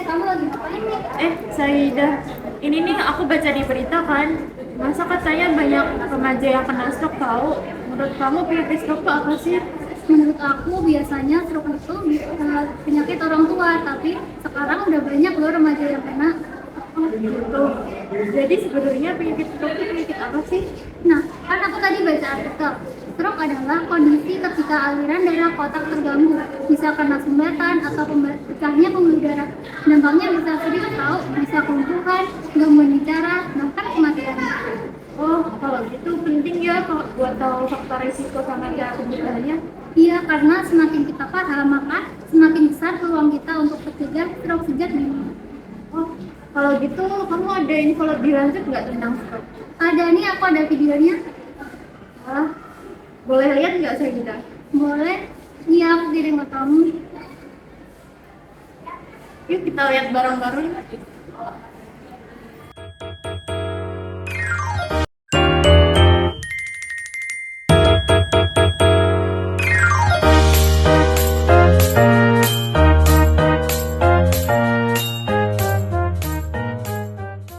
Kamu lagi ngapain nih? Saidah, ini nih aku baca di berita kan, masa katanya banyak remaja yang kena stroke tahu. Menurut kamu penyakit stroke itu apa sih? Menurut aku biasanya stroke itu penyakit orang tua, tapi sekarang udah banyak loh remaja yang kena. Oh gitu. Jadi sebenarnya penyakit stroke itu penyakit apa sih? Nah, kan aku tadi baca artikel. Stroke adalah kondisi ketika aliran darah ke otak terganggu, bisa karena sumbatan atau pecahnya pembuluh darah. Dampaknya bisa serius tahu, bisa kelumpuhan, gangguan bicara, bahkan kematian. Oh, kalau gitu penting ya buat tahu faktor risiko sama cara pencegahannya. Iya, karena semakin kita paham, maka semakin besar peluang kita untuk tercegah stroke sejak dini. Oh, kalau gitu kamu ada info lebih lanjut nggak tentang stroke? Ada nih, aku ada videonya. Ah, boleh lihat nggak Saidah? Boleh? Iya, aku kirim ke kamu. Yuk kita lihat bareng-bareng.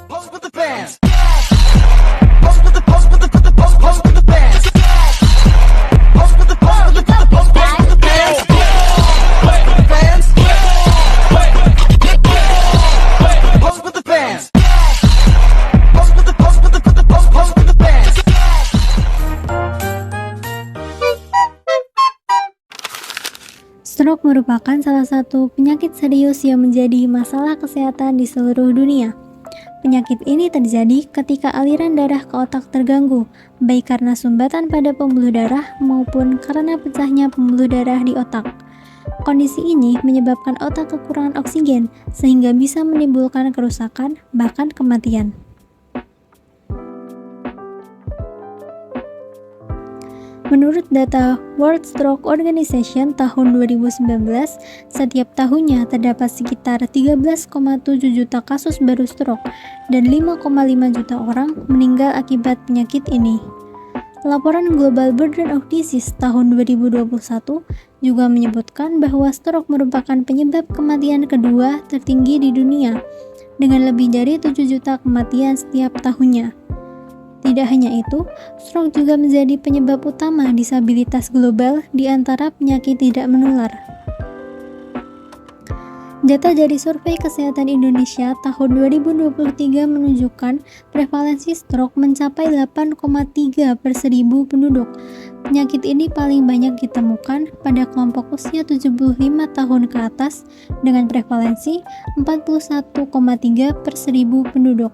Pose with the bands. Pose with the pose with the put the pose pose with the bands. Pose with the pose with the put the pose pose with the bands. Bands. Pose with the bands. Pose with the pose with the put the pose pose with the bands. Stroke merupakan salah satu penyakit serius yang menjadi masalah kesehatan di seluruh dunia. Penyakit ini terjadi ketika aliran darah ke otak terganggu, baik karena sumbatan pada pembuluh darah maupun karena pecahnya pembuluh darah di otak. Kondisi ini menyebabkan otak kekurangan oksigen, sehingga bisa menimbulkan kerusakan, bahkan kematian. Menurut data World Stroke Organization tahun 2019, setiap tahunnya terdapat sekitar 13,7 juta kasus baru stroke dan 5,5 juta orang meninggal akibat penyakit ini. Laporan Global Burden of Disease tahun 2021 juga menyebutkan bahwa stroke merupakan penyebab kematian kedua tertinggi di dunia, dengan lebih dari 7 juta kematian setiap tahunnya. Tidak hanya itu, stroke juga menjadi penyebab utama disabilitas global di antara penyakit tidak menular. Data dari Survei Kesehatan Indonesia tahun 2023 menunjukkan prevalensi stroke mencapai 8,3 per 1000 penduduk. Penyakit ini paling banyak ditemukan pada kelompok usia 75 tahun ke atas dengan prevalensi 41,3 per 1000 penduduk.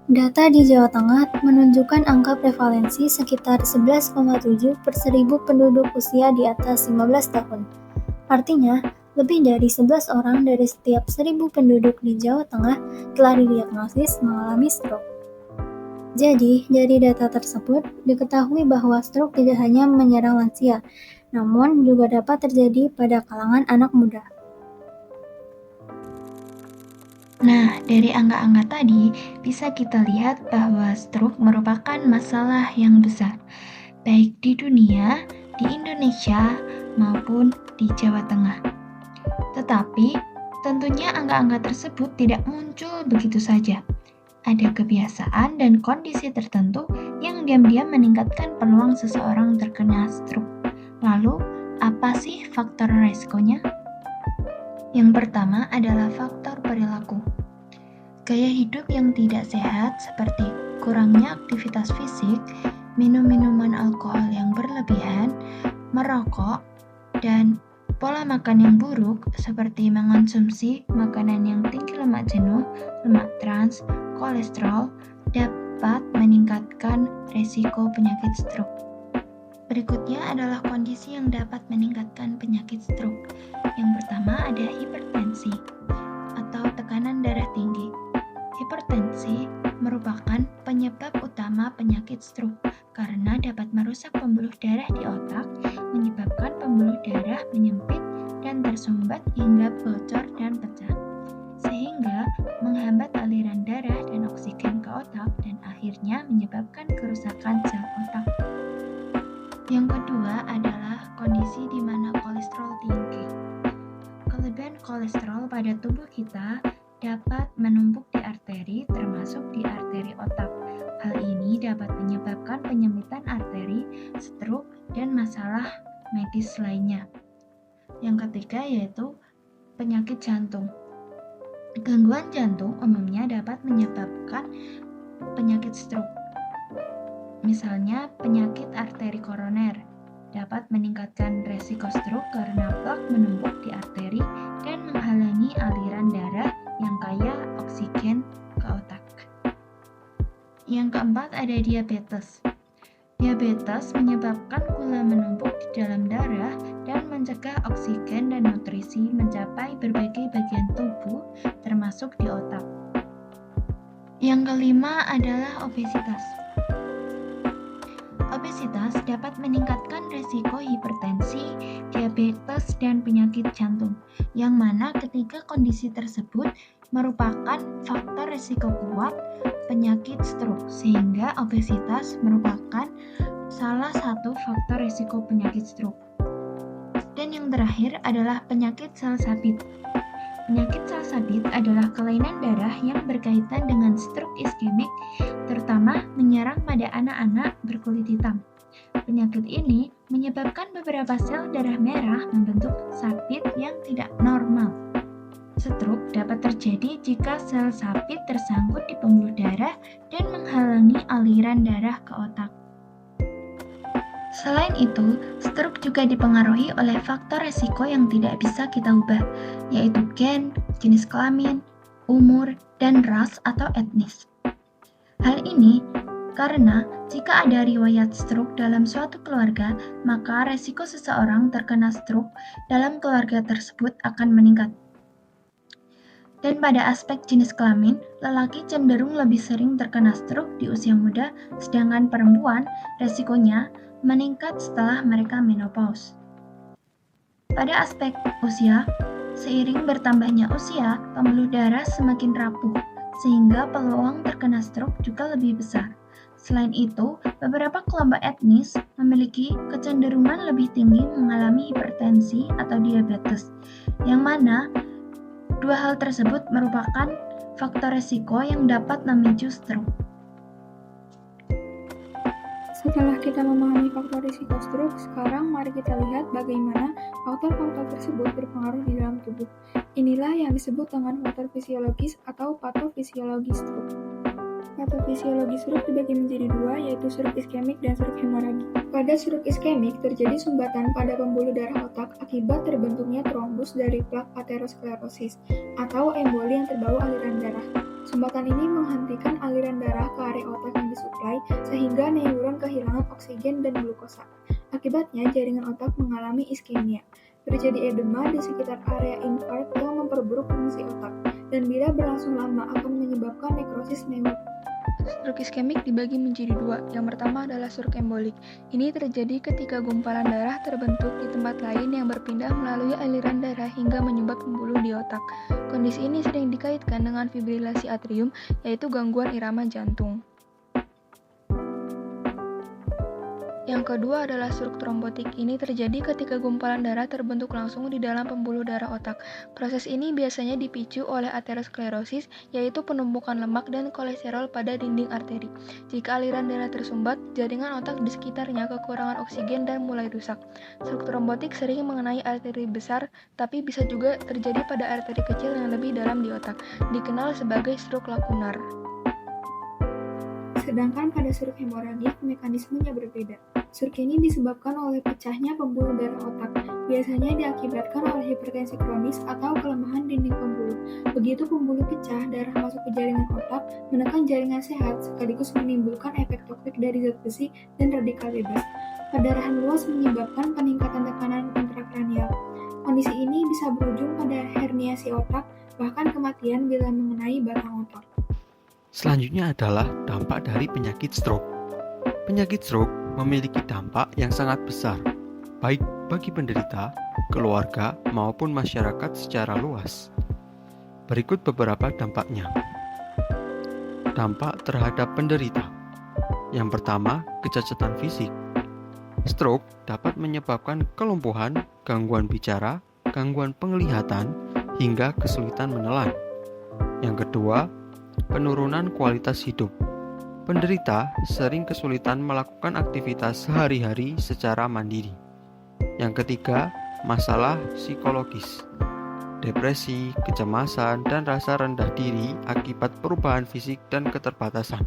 Data di Jawa Tengah menunjukkan angka prevalensi sekitar 11,7 per 1000 penduduk usia di atas 15 tahun. Artinya, lebih dari 11 orang dari setiap 1000 penduduk di Jawa Tengah telah didiagnosis mengalami stroke. Jadi, dari data tersebut, diketahui bahwa stroke tidak hanya menyerang lansia, namun juga dapat terjadi pada kalangan anak muda. Nah, dari angka-angka tadi bisa kita lihat bahwa stroke merupakan masalah yang besar, baik di dunia, di Indonesia, maupun di Jawa Tengah. Tetapi, tentunya angka-angka tersebut tidak muncul begitu saja. Ada kebiasaan dan kondisi tertentu yang diam-diam meningkatkan peluang seseorang terkena stroke. Lalu, apa sih faktor resikonya? Yang pertama adalah faktor perilaku. Gaya hidup yang tidak sehat seperti kurangnya aktivitas fisik, minum minuman alkohol yang berlebihan, merokok, dan pola makan yang buruk seperti mengonsumsi makanan yang tinggi lemak jenuh, lemak trans, kolesterol dapat meningkatkan risiko penyakit stroke. Berikutnya adalah kondisi yang dapat meningkatkan penyakit stroke. Yang pertama ada hipertensi atau tekanan darah tinggi. Hipertensi merupakan penyebab utama penyakit stroke karena dapat merusak pembuluh darah di otak, menyebabkan pembuluh darah menyempit dan tersumbat hingga bocor dan pecah, sehingga menghambat aliran darah dan oksigen ke otak dan akhirnya menyebabkan kerusakan sel otak. Yang kedua adalah kondisi di mana kolesterol tinggi. Kelebihan dan kolesterol pada tubuh kita dapat menumpuk di arteri, termasuk di arteri otak. Hal ini dapat menyebabkan penyempitan arteri, stroke, dan masalah medis lainnya. Yang ketiga yaitu penyakit jantung. Gangguan jantung umumnya dapat menyebabkan penyakit stroke. Misalnya penyakit arteri koroner dapat meningkatkan resiko stroke karena plak menumpuk di arteri dan menghalangi aliran darah yang kaya oksigen ke otak. Yang keempat ada diabetes. Diabetes menyebabkan gula menumpuk di dalam darah dan mencegah oksigen dan nutrisi mencapai berbagai bagian tubuh, termasuk di otak. Yang kelima adalah obesitas. Obesitas dapat meningkatkan resiko hipertensi, diabetes, dan penyakit jantung, yang mana ketiga kondisi tersebut merupakan faktor risiko kuat penyakit stroke, sehingga obesitas merupakan salah satu faktor risiko penyakit stroke. Dan yang terakhir adalah penyakit sel sabit. Penyakit sel sabit adalah kelainan darah yang berkaitan dengan stroke iskemik, terutama menyerang pada anak-anak berkulit hitam. Penyakit ini menyebabkan beberapa sel darah merah membentuk sabit yang tidak normal. Stroke dapat terjadi jika sel sabit tersangkut di pembuluh darah dan menghalangi aliran darah ke otak. Selain itu, stroke juga dipengaruhi oleh faktor resiko yang tidak bisa kita ubah, yaitu gen, jenis kelamin, umur, dan ras atau etnis. Hal ini karena jika ada riwayat stroke dalam suatu keluarga, maka resiko seseorang terkena stroke dalam keluarga tersebut akan meningkat. Dan pada aspek jenis kelamin, lelaki cenderung lebih sering terkena stroke di usia muda, sedangkan perempuan resikonya meningkat setelah mereka menopause. Pada aspek usia, seiring bertambahnya usia, pembuluh darah semakin rapuh, sehingga peluang terkena stroke juga lebih besar. Selain itu, beberapa kelompok etnis memiliki kecenderungan lebih tinggi mengalami hipertensi atau diabetes, yang mana dua hal tersebut merupakan faktor risiko yang dapat memicu stroke. Setelah kita memahami faktor risiko stroke, sekarang mari kita lihat bagaimana faktor-faktor tersebut berpengaruh di dalam tubuh. Inilah yang disebut dengan faktor fisiologis atau patofisiologi stroke. Patofisiologi stroke dibagi menjadi dua, yaitu stroke iskemik dan stroke hemoragik. Pada stroke iskemik terjadi sumbatan pada pembuluh darah otak akibat terbentuknya trombus dari plak aterosklerosis atau emboli yang terbawa aliran darah. Sumbatan ini menghentikan aliran darah ke area otak yang disuplai sehingga neuron kehilangan oksigen dan glukosa. Akibatnya jaringan otak mengalami iskemia. Terjadi edema di sekitar area infark yang memperburuk fungsi otak dan bila berlangsung lama akan menyebabkan nekrosis neuron. Stroke iskemik dibagi menjadi dua. Yang pertama adalah stroke embolik. Ini terjadi ketika gumpalan darah terbentuk di tempat lain yang berpindah melalui aliran darah hingga menyumbat pembuluh di otak. Kondisi ini sering dikaitkan dengan fibrilasi atrium, yaitu gangguan irama jantung. Yang kedua adalah stroke trombotik. Ini terjadi ketika gumpalan darah terbentuk langsung di dalam pembuluh darah otak. Proses ini biasanya dipicu oleh aterosklerosis, yaitu penumpukan lemak dan kolesterol pada dinding arteri. Jika aliran darah tersumbat, jaringan otak di sekitarnya kekurangan oksigen dan mulai rusak. Stroke trombotik sering mengenai arteri besar, tapi bisa juga terjadi pada arteri kecil yang lebih dalam di otak, dikenal sebagai stroke lakunar. Sedangkan pada stroke hemoragik, mekanismenya berbeda. Stroke ini disebabkan oleh pecahnya pembuluh darah otak. Biasanya diakibatkan oleh hipertensi kronis atau kelemahan dinding pembuluh. Begitu pembuluh pecah, darah masuk ke jaringan otak, menekan jaringan sehat, sekaligus menimbulkan efek toksik dari zat besi dan radikal bebas. Perdarahan luas menyebabkan peningkatan tekanan intrakranial. Kondisi ini bisa berujung pada herniasi otak, bahkan kematian bila mengenai batang otak. Selanjutnya adalah dampak dari penyakit stroke. Penyakit stroke memiliki dampak yang sangat besar, baik bagi penderita, keluarga, maupun masyarakat secara luas. Berikut beberapa dampaknya. Dampak terhadap penderita. Yang pertama, kecacatan fisik. Stroke dapat menyebabkan kelumpuhan, gangguan bicara, gangguan penglihatan, hingga kesulitan menelan. Yang kedua, penurunan kualitas hidup. Penderita sering kesulitan melakukan aktivitas sehari-hari secara mandiri. Yang ketiga, masalah psikologis. Depresi, kecemasan, dan rasa rendah diri akibat perubahan fisik dan keterbatasan.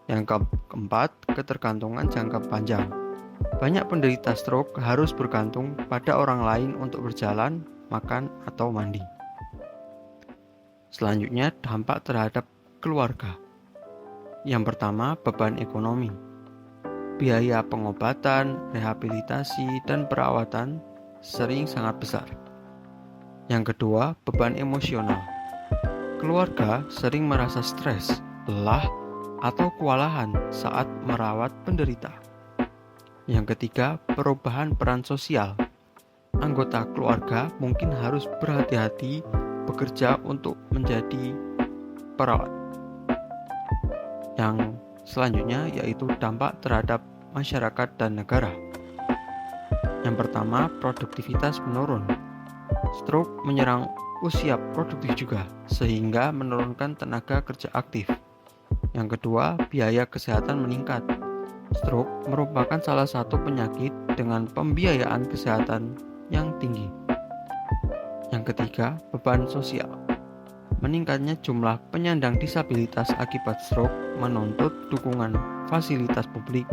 Yang keempat, ketergantungan jangka panjang. Banyak penderita stroke harus bergantung pada orang lain untuk berjalan, makan, atau mandi. Selanjutnya, dampak terhadap keluarga. Yang pertama, beban ekonomi. Biaya pengobatan, rehabilitasi, dan perawatan sering sangat besar. Yang kedua, beban emosional. Keluarga sering merasa stres, lelah, atau kewalahan saat merawat penderita. Yang ketiga, perubahan peran sosial. Anggota keluarga mungkin harus berhati-hati bekerja untuk menjadi perawat. Yang selanjutnya yaitu dampak terhadap masyarakat dan negara. Yang pertama, produktivitas menurun. Stroke menyerang usia produktif juga, sehingga menurunkan tenaga kerja aktif. Yang kedua, biaya kesehatan meningkat. Stroke merupakan salah satu penyakit dengan pembiayaan kesehatan yang tinggi. Yang ketiga, beban sosial. Meningkatnya jumlah penyandang disabilitas akibat stroke menuntut dukungan fasilitas publik,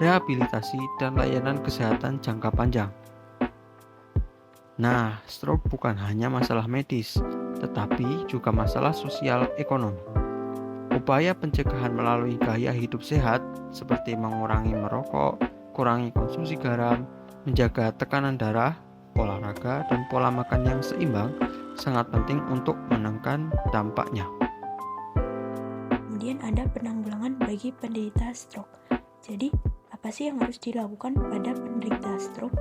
rehabilitasi, dan layanan kesehatan jangka panjang. Nah, stroke bukan hanya masalah medis, tetapi juga masalah sosial ekonomi. Upaya pencegahan melalui gaya hidup sehat seperti mengurangi merokok, kurangi konsumsi garam, menjaga tekanan darah, olahraga, dan pola makan yang seimbang sangat penting untuk menekan dampaknya. Kemudian ada penanggulangan bagi penderita stroke. Jadi, apa sih yang harus dilakukan pada penderita stroke?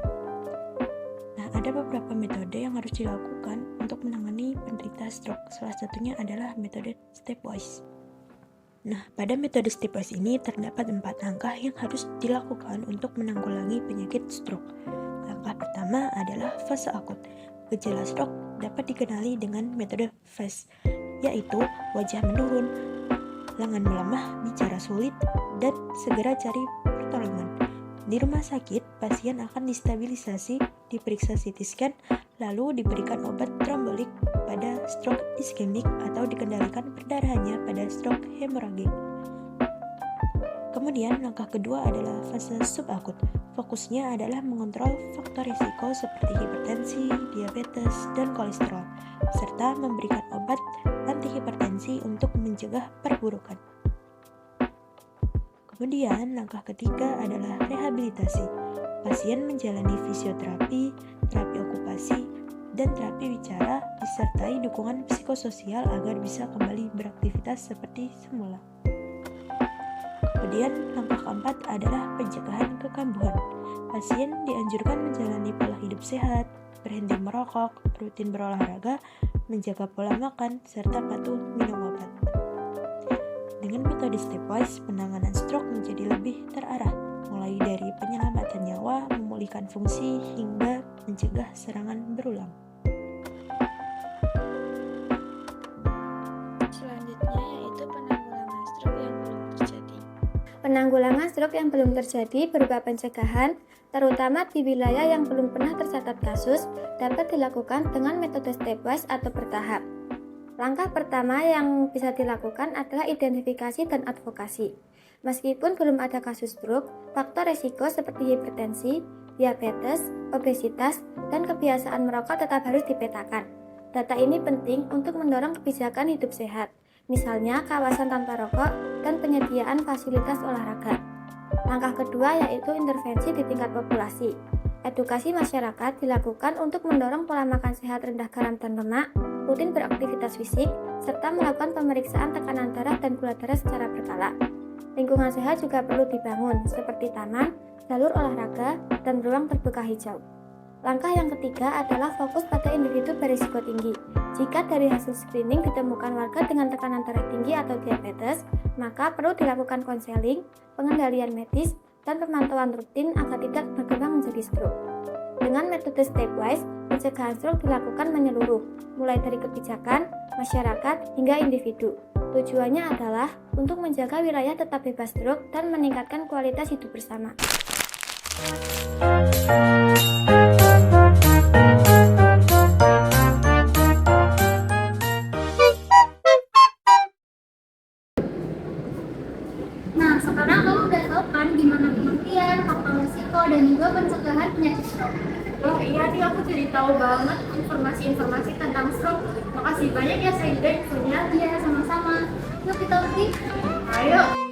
Nah, ada beberapa metode yang harus dilakukan untuk menangani penderita stroke. Salah satunya adalah metode stepwise. Nah, pada metode stepwise ini terdapat 4 langkah yang harus dilakukan untuk menanggulangi penyakit stroke. Langkah pertama adalah fase akut. Gejala stroke dapat dikenali dengan metode FAST, yaitu wajah menurun, lengan melemah, bicara sulit, dan segera cari pertolongan. Di rumah sakit, pasien akan distabilisasi, diperiksa CT scan, lalu diberikan obat trombolik pada stroke iskemik atau dikendalikan perdarahannya pada stroke hemoragik. Kemudian langkah kedua adalah fase subakut. Fokusnya adalah mengontrol faktor risiko seperti hipertensi, diabetes, dan kolesterol, serta memberikan obat antihipertensi untuk mencegah perburukan. Kemudian langkah ketiga adalah rehabilitasi. Pasien menjalani fisioterapi, terapi okupasi, dan terapi bicara disertai dukungan psikososial agar bisa kembali beraktivitas seperti semula. Kemudian langkah keempat adalah pencegahan kekambuhan. Pasien dianjurkan menjalani pola hidup sehat, berhenti merokok, rutin berolahraga, menjaga pola makan, serta patuh minum obat. Dengan metode stepwise, penanganan stroke menjadi lebih terarah, mulai dari penyelamatan nyawa, memulihkan fungsi, hingga mencegah serangan berulang. Selanjutnya yaitu penanggulangan stroke yang belum terjadi. Penanggulangan stroke yang belum terjadi berupa pencegahan, terutama di wilayah yang belum pernah tercatat kasus, dapat dilakukan dengan metode stepwise atau bertahap. Langkah pertama yang bisa dilakukan adalah identifikasi dan advokasi. Meskipun belum ada kasus stroke, faktor resiko seperti hipertensi, diabetes, obesitas, dan kebiasaan merokok tetap harus dipetakan. Data ini penting untuk mendorong kebijakan hidup sehat, misalnya kawasan tanpa rokok dan penyediaan fasilitas olahraga. Langkah kedua yaitu intervensi di tingkat populasi. Edukasi masyarakat dilakukan untuk mendorong pola makan sehat rendah garam dan lemak, rutin beraktivitas fisik, serta melakukan pemeriksaan tekanan darah dan gula darah secara berkala. Lingkungan sehat juga perlu dibangun, seperti taman, jalur olahraga, dan ruang terbuka hijau. Langkah yang ketiga adalah fokus pada individu berisiko tinggi. Jika dari hasil screening ditemukan warga dengan tekanan darah tinggi atau diabetes, maka perlu dilakukan konseling, pengendalian medis, dan pemantauan rutin agar tidak berkembang menjadi stroke. Dengan metode stepwise, pencegahan stroke dilakukan menyeluruh, mulai dari kebijakan, masyarakat, hingga individu. Tujuannya adalah untuk menjaga wilayah tetap bebas stroke dan meningkatkan kualitas hidup bersama. Nah, sekarang kamu udah tahu kan gimana pengertian, faktor risiko, dan juga pencegahan penyakit stroke. Wah iya nih, aku jadi tahu banget informasi-informasi tentang stroke. Makasih banyak ya Saida infonya. Iya, sama-sama. Yuk kita pergi. Ayo.